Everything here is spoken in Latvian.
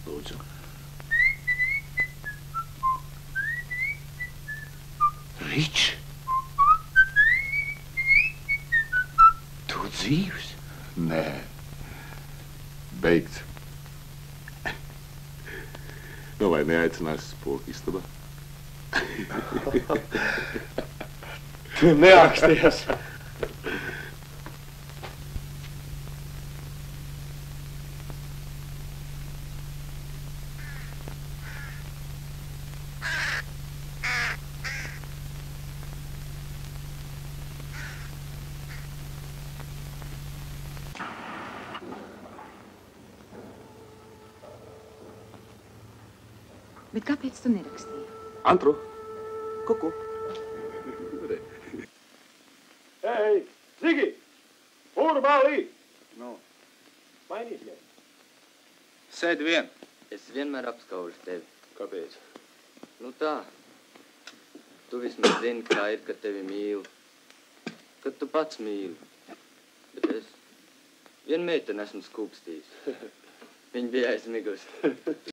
Lūdzu. Rič! Tu dzīvs? Nē. Beigts. Nu, vai neaicinās spoku istabā? Tu neaksties. Bet kāpēc tu nerakstīji? Antru! Kuku! Ei, Zigi! Urbālī! Nu, Mainīsies. sēdi vien. Es vienmēr apskaužu tevi. Kāpēc? Nu tā. Tu vismaz zini, kā ir, kad tevi mīlu. Kad tu pats mīli. Bet es vienu meiteni esmu skūpstījis. Viņa bija aizmigusi.